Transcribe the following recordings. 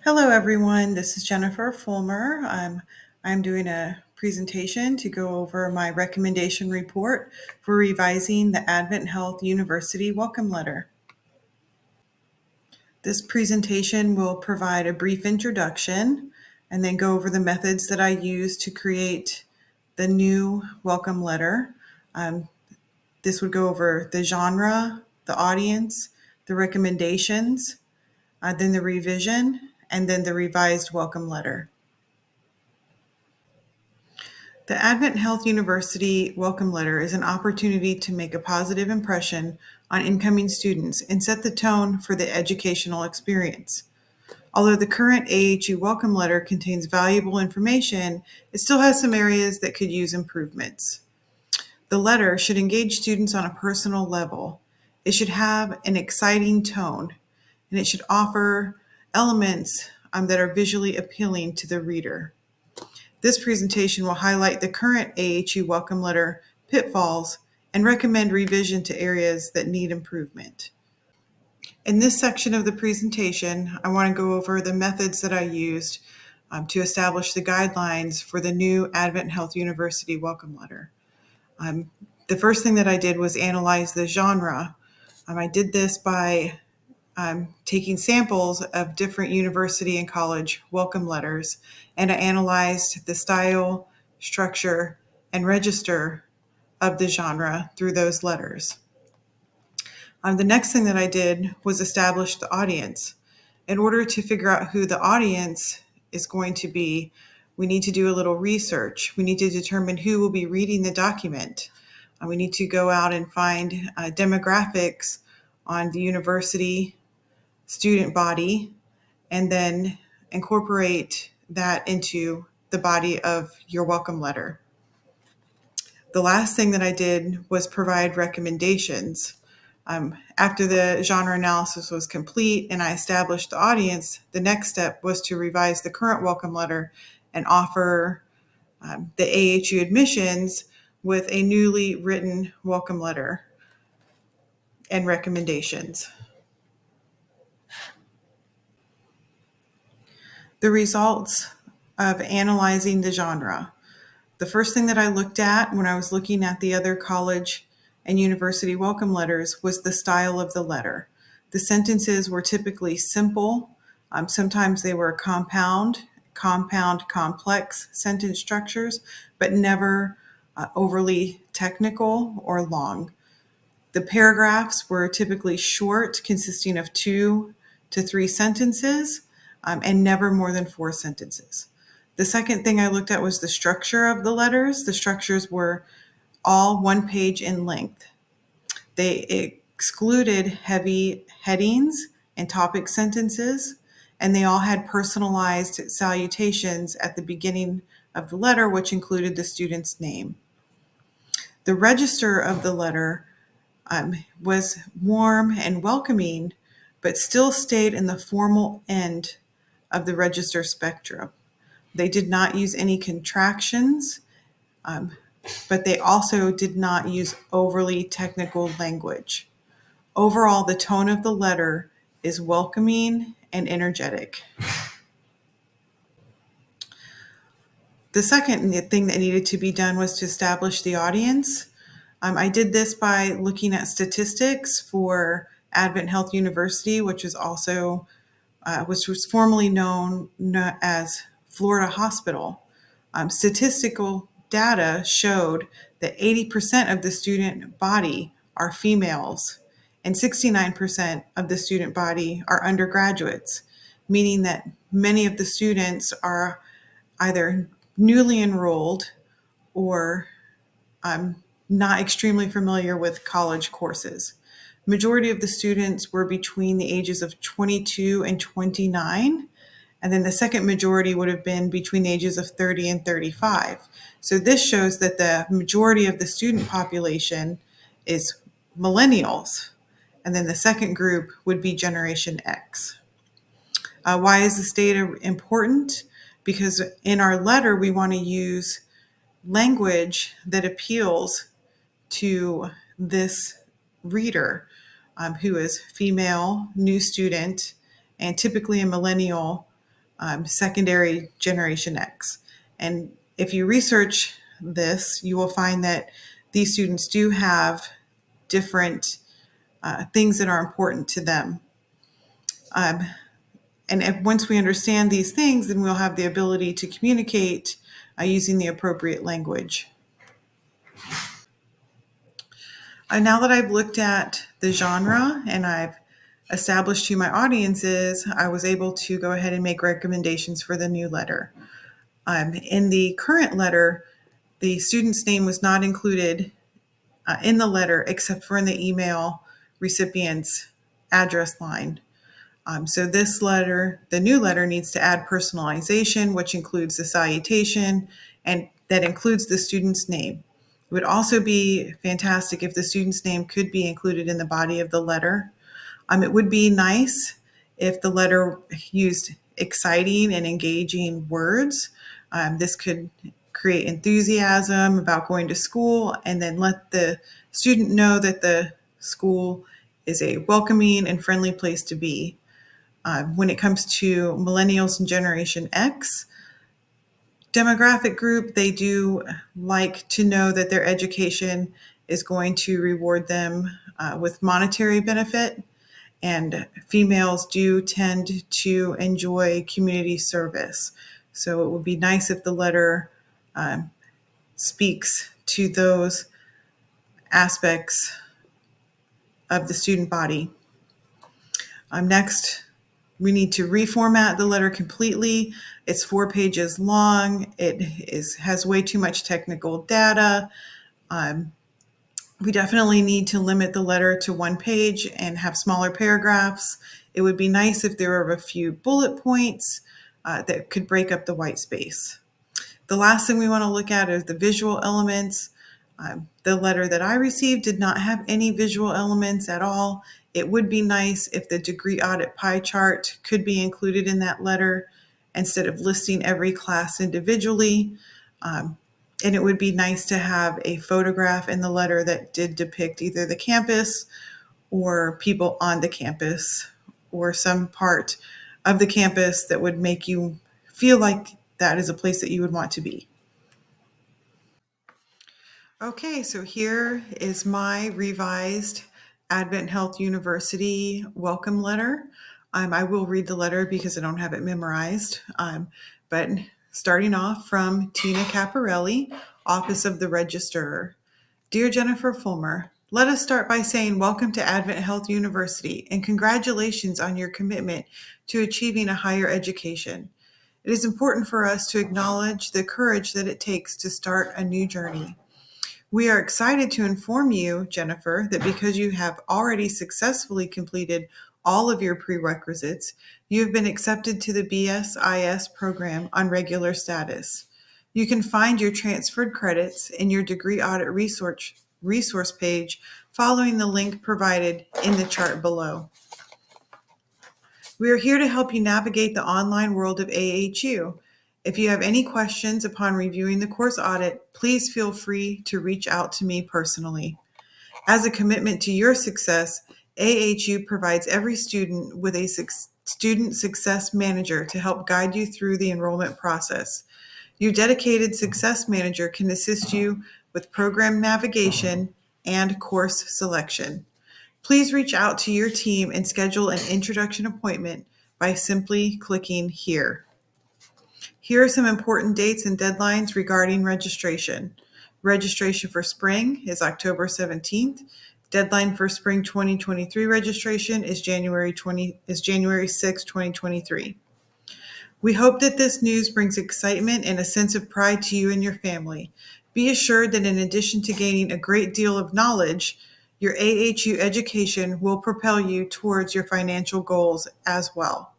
Hello, everyone. This is Jennifer Fulmer. I'm doing a presentation to go over my recommendation report for revising the Advent Health University Welcome Letter. This presentation will provide a brief introduction and then go over the methods that I use to create the new welcome letter. This would go over the genre, the audience, the recommendations, then the revision, and then the revised welcome letter. The Advent Health University Welcome Letter is an opportunity to make a positive impression on incoming students and set the tone for the educational experience. Although the current AHU Welcome Letter contains valuable information, it still has some areas that could use improvements. The letter should engage students on a personal level. It should have an exciting tone, and it should offer elements that are visually appealing to the reader. This presentation will highlight the current AHU Welcome Letter pitfalls and recommend revision to areas that need improvement. In this section of the presentation, I want to go over the methods that I used to establish the guidelines for the new Advent Health University Welcome Letter. The first thing that I did was analyze the genre. I did this by taking samples of different university and college welcome letters, and I analyzed the style, structure, and register of the genre through those letters. The next thing that I did was establish the audience. In order to figure out who the audience is going to be, we need to do a little research. We need to determine who will be reading the document. We need to go out and find demographics on the university student body, and then incorporate that into the body of your welcome letter. The last thing that I did was provide recommendations. After the genre analysis was complete and I established the audience, the next step was to revise the current welcome letter and offer the AHU admissions with a newly written welcome letter and recommendations. The results of analyzing the genre. The first thing that I looked at when I was looking at the other college and university welcome letters was the style of the letter. The sentences were typically simple. Sometimes they were compound, complex sentence structures, but never overly technical or long. The paragraphs were typically short, consisting of 2 to 3 sentences, and never more than 4 sentences. The second thing I looked at was the structure of the letters. The structures were all 1 page in length. They excluded heavy headings and topic sentences, and they all had personalized salutations at the beginning of the letter, which included the student's name. The register of the letter was warm and welcoming, but still stayed in the formal end of the register spectrum. They did not use any contractions, but they also did not use overly technical language. Overall, the tone of the letter is welcoming and energetic. The second thing that needed to be done was to establish the audience. I did this by looking at statistics for Advent Health University, which was formerly known as Florida Hospital. Statistical data showed that 80% of the student body are females and 69% of the student body are undergraduates, meaning that many of the students are either newly enrolled or not extremely familiar with college courses. Majority of the students were between the ages of 22 and 29, and then the second majority would have been between the ages of 30 and 35. So this shows that the majority of the student population is millennials, and then the second group would be Generation X. Why is this data important? Because in our letter, we want to use language that appeals to this reader who is female, new student, and typically a millennial secondary Generation X. And if you research this, you will find that these students do have different things that are important to them. Um, and once we understand these things, then we'll have the ability to communicate using the appropriate language. Now that I've looked at the genre and I've established who my audience is, I was able to go ahead and make recommendations for the new letter. In the current letter, the student's name was not included in the letter except for in the email recipient's address line. So this letter, the new letter, needs to add personalization, which includes the salutation and that includes the student's name. It would also be fantastic if the student's name could be included in the body of the letter. It would be nice if the letter used exciting and engaging words. This could create enthusiasm about going to school and then let the student know that the school is a welcoming and friendly place to be. When it comes to millennials and Generation X demographic group, they do like to know that their education is going to reward them with monetary benefit. And females do tend to enjoy community service. So it would be nice if the letter speaks to those aspects of the student body. Next, we need to reformat the letter completely. It's 4 pages long. It has way too much technical data. We definitely need to limit the letter to 1 page and have smaller paragraphs. It would be nice if there were a few bullet points that could break up the white space. The last thing we want to look at is the visual elements. The letter that I received did not have any visual elements at all. It would be nice if the degree audit pie chart could be included in that letter instead of listing every class individually. And it would be nice to have a photograph in the letter that did depict either the campus or people on the campus or some part of the campus that would make you feel like that is a place that you would want to be. Okay, so here is my revised Advent Health University welcome letter. I will read the letter because I don't have it memorized. But starting off from Tina Caparelli, Office of the Registrar. Dear Jennifer Fulmer, let us start by saying welcome to Advent Health University and congratulations on your commitment to achieving a higher education. It is important for us to acknowledge the courage that it takes to start a new journey. We are excited to inform you, Jennifer, that because you have already successfully completed all of your prerequisites, you have been accepted to the BSIS program on regular status. You can find your transferred credits in your degree audit resource page following the link provided in the chart below. We are here to help you navigate the online world of AHU. If you have any questions upon reviewing the course audit, please feel free to reach out to me personally. As a commitment to your success, AHU provides every student with a student success manager to help guide you through the enrollment process. Your dedicated success manager can assist you with program navigation and course selection. Please reach out to your team and schedule an introduction appointment by simply clicking here. Here are some important dates and deadlines regarding registration. Registration for spring is October 17th. Deadline for spring 2023 registration is January 6, 2023. We hope that this news brings excitement and a sense of pride to you and your family. Be assured that in addition to gaining a great deal of knowledge, your AHU education will propel you towards your financial goals as well.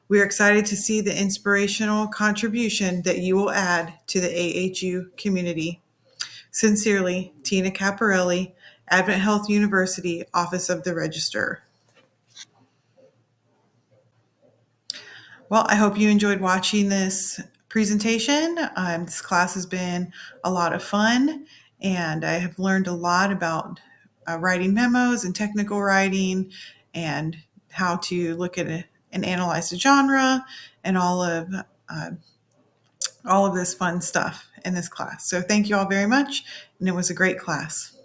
We are excited to see the inspirational contribution that you will add to the AHU community. Sincerely, Tina Caparelli, Advent Health University, Office of the Registrar. Well, I hope you enjoyed watching this presentation. This class has been a lot of fun, and I have learned a lot about writing memos and technical writing and how to look at and analyze the genre and uh, all of this fun stuff in this class. So thank you all very much, and it was a great class.